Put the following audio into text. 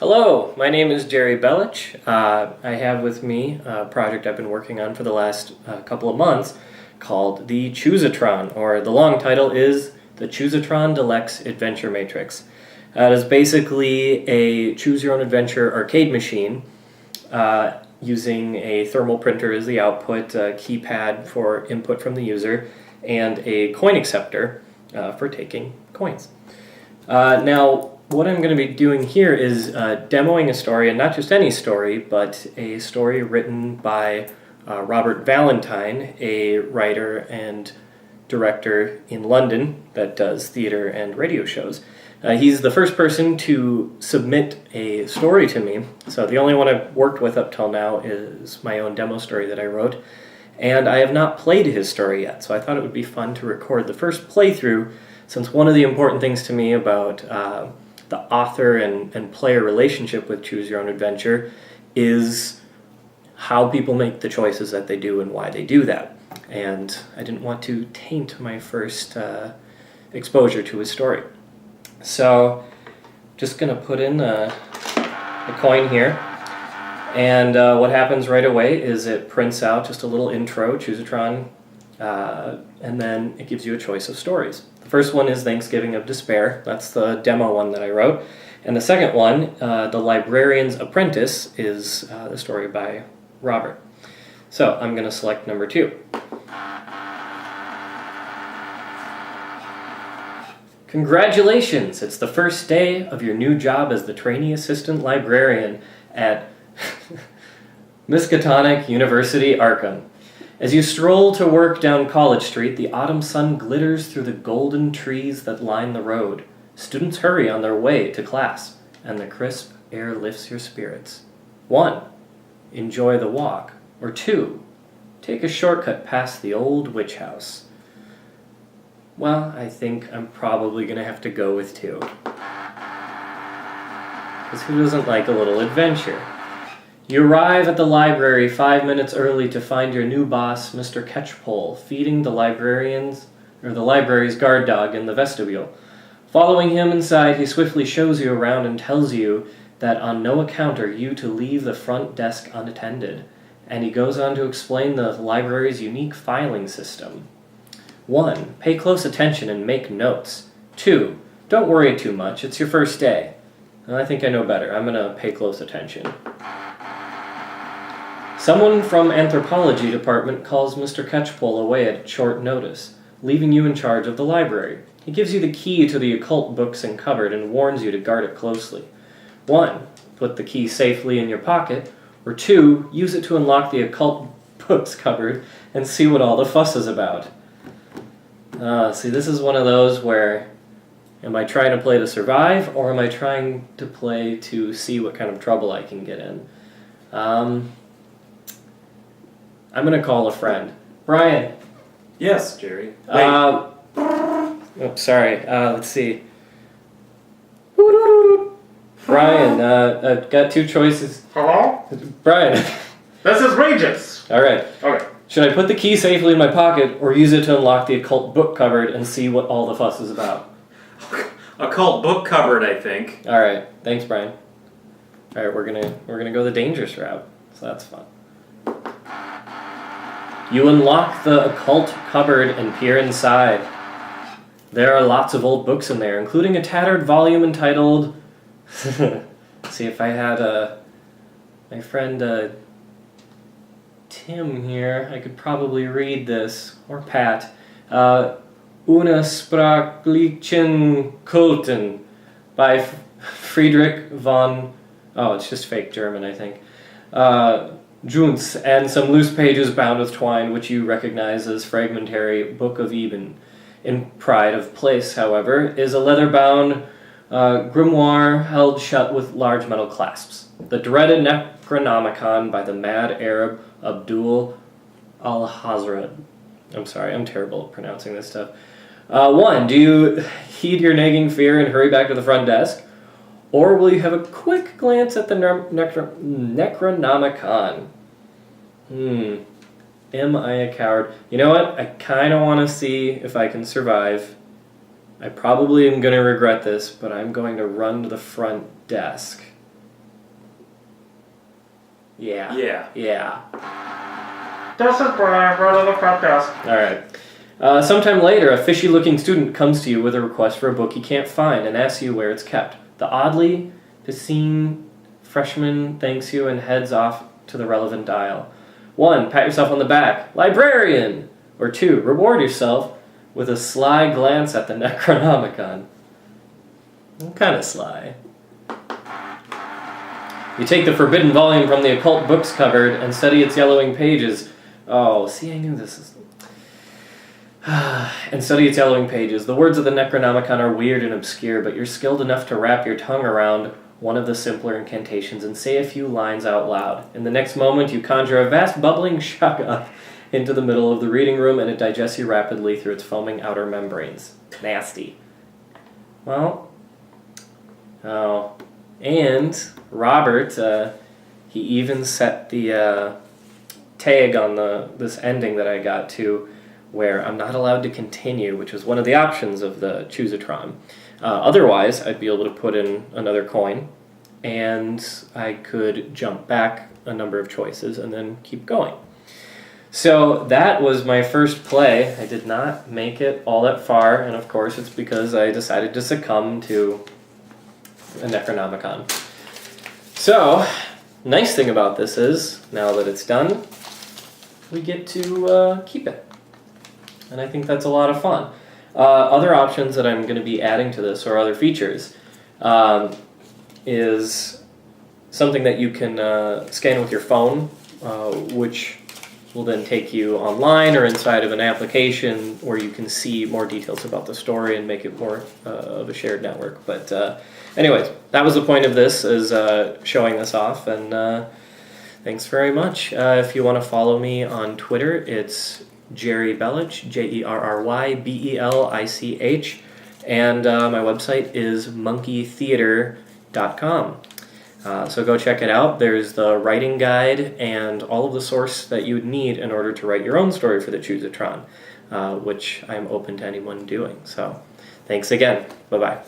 Hello, my name is Jerry Belich. I have with me a project I've been working on for the last couple of months called the Choosatron, or the long title is the Choosatron Deluxe Adventure Matrix. It is basically a choose-your-own-adventure arcade machine using a thermal printer as the output, a keypad for input from the user, and a coin acceptor for taking coins. Now, what I'm going to be doing here is demoing a story, and not just any story, but a story written by Robert Valentine, a writer and director in London that does theater and radio shows. He's the first person to submit a story to me, so the only one I've worked with up till now is my own demo story that I wrote, and I have not played his story yet, so I thought it would be fun to record the first playthrough, since one of the important things to me about the author and player relationship with Choose Your Own Adventure is how people make the choices that they do and why they do that. And I didn't want to taint my first exposure to his story. So just going to put in a coin here. And what happens right away is it prints out just a little intro, Choosatron, and then it gives you a choice of stories. The first one is Thanksgiving of Despair. That's the demo one that I wrote. And the second one, The Librarian's Apprentice, is the story by Robert. So I'm going to select number 2. Congratulations! It's the first day of your new job as the trainee assistant librarian at Miskatonic University, Arkham. As you stroll to work down College Street, the autumn sun glitters through the golden trees that line the road. Students hurry on their way to class, and the crisp air lifts your spirits. 1. Enjoy the walk. Or 2. Take a shortcut past the old witch house. Well, I think I'm probably going to have to go with 2. Because who doesn't like a little adventure? You arrive at the library 5 minutes early to find your new boss, Mr. Catchpole, feeding the library's guard dog in the vestibule. Following him inside, he swiftly shows you around and tells you that on no account are you to leave the front desk unattended. And he goes on to explain the library's unique filing system. 1. Pay close attention and make notes. 2. Don't worry too much, it's your first day. And I think I know better. I'm going to pay close attention. Someone from Anthropology Department calls Mr. Catchpole away at short notice, leaving you in charge of the library. He gives you the key to the occult books and cupboard and warns you to guard it closely. 1. Put the key safely in your pocket. Or 2. Use it to unlock the occult books cupboard and see what all the fuss is about. See, this is one of those where, am I trying to play to survive, or am I trying to play to see what kind of trouble I can get in? I'm going to call a friend. Brian. Yes, Jerry. Sorry. Let's see. Brian, I've got 2 choices. Hello? Brian. This is Regis. All right. Okay. Should I put the key safely in my pocket or use it to unlock the occult book cupboard and see what all the fuss is about? Occult book cupboard, I think. All right. Thanks, Brian. All right, we're gonna go the dangerous route. So that's fun. You unlock the occult cupboard and peer inside. There are lots of old books in there, including a tattered volume entitled... See, if I had my friend Tim here, I could probably read this. Or Pat. Una Sprachlichen Kulten by Friedrich von... Oh, it's just fake German, I think. Junts, and some loose pages bound with twine, which you recognize as fragmentary Book of Eben. In pride of place, however, is a leather-bound grimoire held shut with large metal clasps. The dreaded Necronomicon by the mad Arab Abdul al-Hazred. I'm sorry, I'm terrible at pronouncing this stuff. 1. Do you heed your nagging fear and hurry back to the front desk? Or will you have a quick glance at the Necronomicon? Am I a coward? You know what? I kind of want to see if I can survive. I probably am going to regret this, but I'm going to run to the front desk. Yeah. Yeah. Yeah. This is Brian, right on the front desk. All right. Sometime later, a fishy-looking student comes to you with a request for a book he can't find and asks you where it's kept. The oddly piscine freshman thanks you and heads off to the relevant dial. 1. Pat yourself on the back. Librarian! Or 2. Reward yourself with a sly glance at the Necronomicon. Kind of sly. You take the forbidden volume from the occult books cupboard and study its yellowing pages. Oh, see, I knew this is... and study its yellowing pages. The words of the Necronomicon are weird and obscure, but you're skilled enough to wrap your tongue around one of the simpler incantations and say a few lines out loud. In the next moment, you conjure a vast bubbling shaka into the middle of the reading room, and it digests you rapidly through its foaming outer membranes. Nasty. Well... Oh... And Robert, he even set the tag on this ending that I got to where I'm not allowed to continue, which was one of the options of the Choosatron. Otherwise, I'd be able to put in another coin, and I could jump back a number of choices and then keep going. So that was my first play. I did not make it all that far, and of course it's because I decided to succumb to a Necronomicon. So, nice thing about this is, now that it's done, we get to keep it. And I think that's a lot of fun. Other options that I'm going to be adding to this, or other features, is something that you can scan with your phone, which will then take you online or inside of an application where you can see more details about the story and make it more of a shared network. But anyways, that was the point of this, is showing this off, and thanks very much. If you want to follow me on Twitter, it's Jerry Belich, JerryBelich, and my website is monkeytheater.com. So go check it out. There's the writing guide and all of the source that you would need in order to write your own story for the Choosatron, which I'm open to anyone doing. So thanks again. Bye-bye.